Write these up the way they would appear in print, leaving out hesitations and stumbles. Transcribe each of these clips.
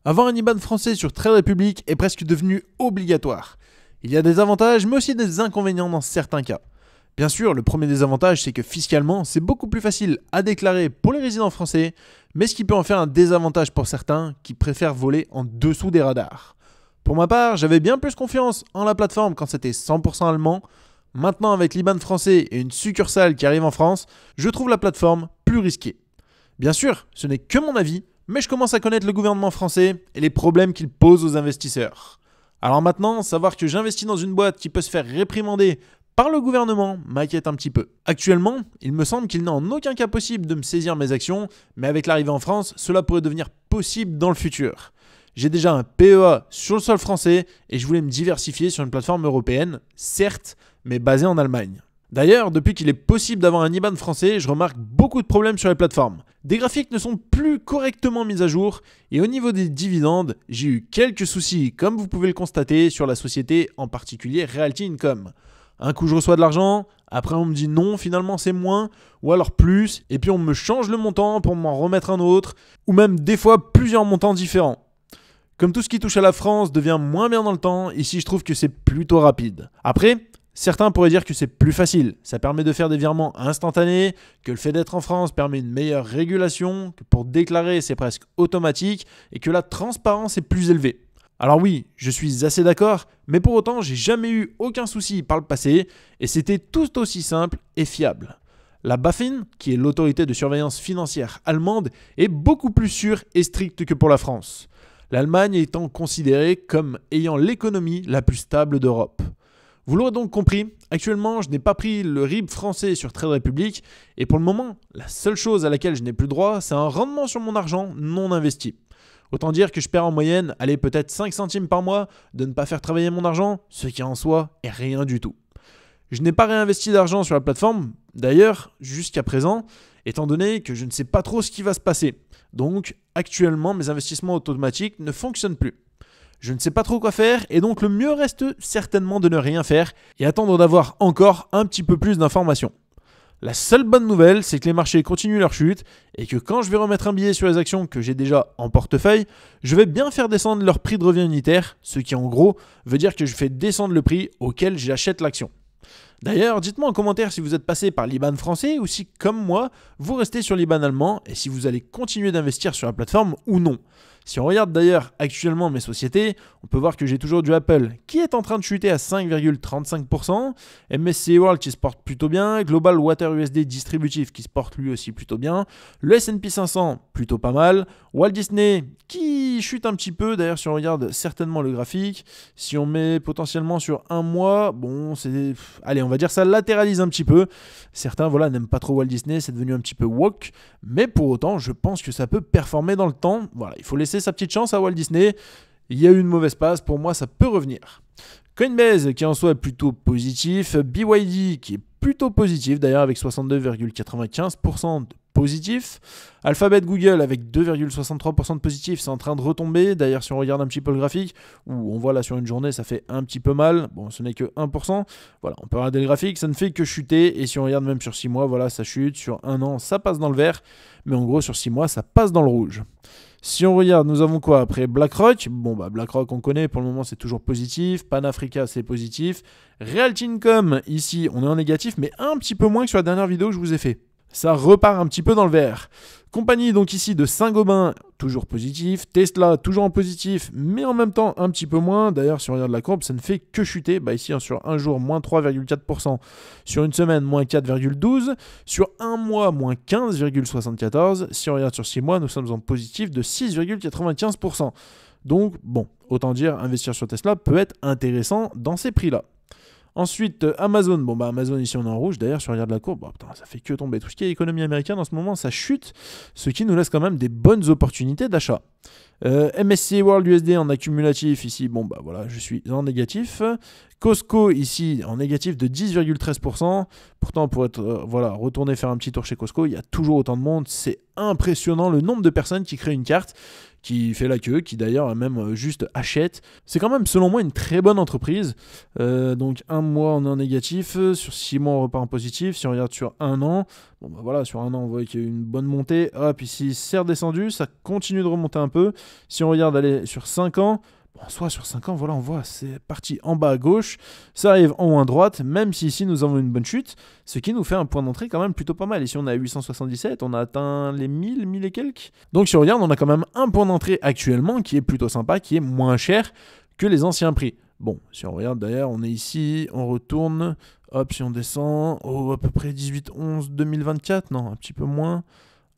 Avoir un IBAN français sur Trade Republic est presque devenu obligatoire. Il y a des avantages, mais aussi des inconvénients dans certains cas. Bien sûr, le premier désavantage, c'est que fiscalement, c'est beaucoup plus facile à déclarer pour les résidents français, mais ce qui peut en faire un désavantage pour certains qui préfèrent voler en dessous des radars. Pour ma part, j'avais bien plus confiance en la plateforme quand c'était 100% allemand. Maintenant, avec l'IBAN français et une succursale qui arrive en France, je trouve la plateforme plus risquée. Bien sûr, ce n'est que mon avis, mais je commence à connaître le gouvernement français et les problèmes qu'il pose aux investisseurs. Alors maintenant, savoir que j'investis dans une boîte qui peut se faire réprimander par le gouvernement m'inquiète un petit peu. Actuellement, il me semble qu'il n'est en aucun cas possible de me saisir mes actions, mais avec l'arrivée en France, cela pourrait devenir possible dans le futur. J'ai déjà un PEA sur le sol français et je voulais me diversifier sur une plateforme européenne, certes, mais basée en Allemagne. D'ailleurs, depuis qu'il est possible d'avoir un IBAN français, je remarque beaucoup de problèmes sur les plateformes. Des graphiques ne sont plus correctement mis à jour et au niveau des dividendes, j'ai eu quelques soucis, comme vous pouvez le constater sur la société, en particulier Realty Income. Un coup je reçois de l'argent, après on me dit non, finalement c'est moins, ou alors plus, et puis on me change le montant pour m'en remettre un autre, ou même des fois plusieurs montants différents. Comme tout ce qui touche à la France devient moins bien dans le temps, ici je trouve que c'est plutôt rapide. Après, certains pourraient dire que c'est plus facile, ça permet de faire des virements instantanés, que le fait d'être en France permet une meilleure régulation, que pour déclarer c'est presque automatique, et que la transparence est plus élevée. Alors oui, je suis assez d'accord, mais pour autant, j'ai jamais eu aucun souci par le passé et c'était tout aussi simple et fiable. La BaFin, qui est l'autorité de surveillance financière allemande, est beaucoup plus sûre et stricte que pour la France. L'Allemagne étant considérée comme ayant l'économie la plus stable d'Europe. Vous l'aurez donc compris, actuellement, je n'ai pas pris le RIB français sur Trade Republic et pour le moment, la seule chose à laquelle je n'ai plus droit, c'est un rendement sur mon argent non investi. Autant dire que je perds en moyenne, allez, peut-être 5 centimes par mois de ne pas faire travailler mon argent, ce qui en soi est rien du tout. Je n'ai pas réinvesti d'argent sur la plateforme, d'ailleurs, jusqu'à présent, étant donné que je ne sais pas trop ce qui va se passer. Donc, actuellement, mes investissements automatiques ne fonctionnent plus. Je ne sais pas trop quoi faire et donc le mieux reste certainement de ne rien faire et attendre d'avoir encore un petit peu plus d'informations. La seule bonne nouvelle, c'est que les marchés continuent leur chute et que quand je vais remettre un billet sur les actions que j'ai déjà en portefeuille, je vais bien faire descendre leur prix de revient unitaire, ce qui en gros veut dire que je fais descendre le prix auquel j'achète l'action. D'ailleurs, dites-moi en commentaire si vous êtes passé par l'IBAN français ou si, comme moi, vous restez sur l'IBAN allemand et si vous allez continuer d'investir sur la plateforme ou non. Si on regarde d'ailleurs actuellement mes sociétés, on peut voir que j'ai toujours du Apple qui est en train de chuter à 5,35%, MSCI World qui se porte plutôt bien, Global Water USD Distributive qui se porte lui aussi plutôt bien, le S&P 500 plutôt pas mal, Walt Disney qui chute un petit peu, d'ailleurs si on regarde certainement le graphique, si on met potentiellement sur un mois, bon c'est... Allez, on va dire ça latéralise un petit peu. Certains voilà, n'aiment pas trop Walt Disney, c'est devenu un petit peu woke, mais pour autant je pense que ça peut performer dans le temps. Voilà, il faut laisser sa petite chance à Walt Disney. Il y a eu une mauvaise passe, pour moi ça peut revenir. Coinbase qui en soi est plutôt positif, BYD qui est plutôt positif d'ailleurs avec 62,95% de positif, Alphabet Google avec 2,63% de positif, c'est en train de retomber, d'ailleurs si on regarde un petit peu le graphique, où on voit là sur une journée ça fait un petit peu mal, bon ce n'est que 1%, voilà on peut regarder le graphique, ça ne fait que chuter, et si on regarde même sur 6 mois, voilà ça chute, sur 1 an ça passe dans le vert, mais en gros sur 6 mois ça passe dans le rouge. Si on regarde, nous avons quoi après BlackRock? Bon, BlackRock, on connaît, pour le moment, c'est toujours positif. Panafrica, c'est positif. Realty Income, ici, on est en négatif, mais un petit peu moins que sur la dernière vidéo que je vous ai fait. Ça repart un petit peu dans le vert. Compagnie donc ici de Saint-Gobain, toujours positif. Tesla, toujours en positif, mais en même temps un petit peu moins. D'ailleurs, si on regarde la courbe, ça ne fait que chuter. Ici, sur un jour, moins 3,4%. Sur une semaine, moins 4,12%. Sur un mois, moins 15,74%. Si on regarde sur 6 mois, nous sommes en positif de 6,95%. Donc, bon, autant dire, investir sur Tesla peut être intéressant dans ces prix-là. Ensuite, Amazon. Amazon ici on est en rouge. D'ailleurs, si on regarde la courbe, ça fait que tomber. Tout ce qui est économie américaine en ce moment, ça chute, ce qui nous laisse quand même des bonnes opportunités d'achat. MSCI World USD en accumulatif ici, voilà, je suis en négatif. Costco ici en négatif de 10,13%. Pourtant, pour être retourner faire un petit tour chez Costco, il y a toujours autant de monde. C'est impressionnant le nombre de personnes qui créent une carte, qui fait la queue, qui d'ailleurs même juste achète. C'est quand même selon moi une très bonne entreprise. Donc un mois on est en négatif, sur 6 mois on repart en positif. Si on regarde sur un an, bon bah voilà, sur un an on voit qu'il y a eu une bonne montée. Hop, ici c'est redescendu, ça continue de remonter un peu. Si on regarde aller sur 5 ans, bon, soit sur 5 ans, voilà, on voit, c'est parti en bas à gauche, ça arrive en haut à droite, même si ici nous avons une bonne chute, ce qui nous fait un point d'entrée quand même plutôt pas mal. Ici on est à 877, on a atteint les 1000 et quelques. Donc si on regarde, on a quand même un point d'entrée actuellement qui est plutôt sympa, qui est moins cher que les anciens prix. Bon, si on regarde d'ailleurs, on est ici, on retourne, hop, si on descend, à peu près 18-11 2024, non, un petit peu moins.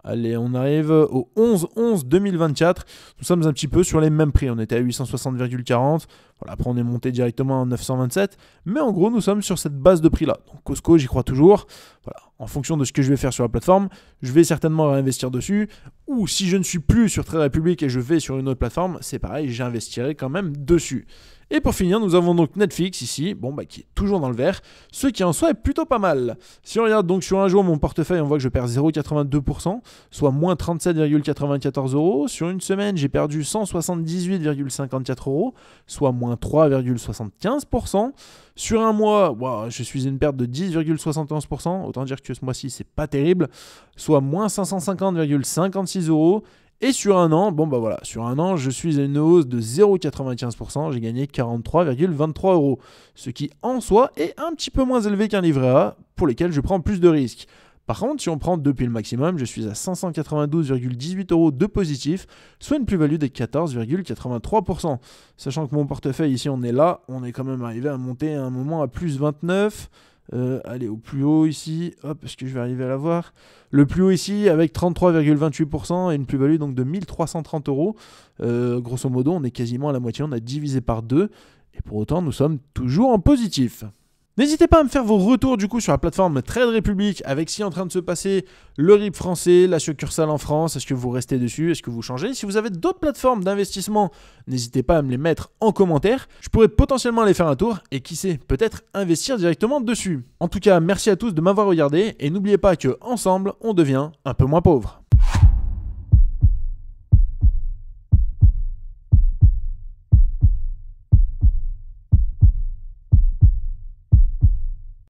Allez, on arrive au 11-11-2024. Nous sommes un petit peu sur les mêmes prix. On était à 860,40. Voilà, après, on est monté directement à 927. Mais en gros, nous sommes sur cette base de prix-là. Donc, Costco, j'y crois toujours. Voilà, en fonction de ce que je vais faire sur la plateforme, je vais certainement réinvestir dessus. Ou si je ne suis plus sur Trade Republic et je vais sur une autre plateforme, c'est pareil, j'investirai quand même dessus. Et pour finir, nous avons donc Netflix ici, qui est toujours dans le vert, ce qui en soi est plutôt pas mal. Si on regarde donc sur un jour mon portefeuille, on voit que je perds 0,82%, soit moins 37,94 euros. Sur une semaine, j'ai perdu 178,54 euros, soit moins 3,75%. Sur un mois, je suis une perte de 10,71%, autant dire que ce mois-ci, c'est pas terrible, soit moins 550,56 euros. Et sur un an, sur un an, je suis à une hausse de 0,95%, j'ai gagné 43,23 euros. Ce qui, en soi, est un petit peu moins élevé qu'un livret A, pour lesquels je prends plus de risques. Par contre, si on prend depuis le maximum, je suis à 592,18 euros de positif, soit une plus-value de 14,83%. Sachant que mon portefeuille, ici, on est quand même arrivé à monter à un moment à plus 29. Allez, au plus haut ici, hop, est-ce que je vais arriver à l'avoir? Le plus haut ici avec 33,28% et une plus-value donc de 1330 euros. Grosso modo, on est quasiment à la moitié, on a divisé par 2 et pour autant, nous sommes toujours en positif. N'hésitez pas à me faire vos retours du coup sur la plateforme Trade Republic avec ce qui est en train de se passer, le RIB français, la succursale en France, est-ce que vous restez dessus, est-ce que vous changez? Si vous avez d'autres plateformes d'investissement, n'hésitez pas à me les mettre en commentaire, je pourrais potentiellement aller faire un tour et qui sait, peut-être investir directement dessus. En tout cas, merci à tous de m'avoir regardé et n'oubliez pas que ensemble, on devient un peu moins pauvre.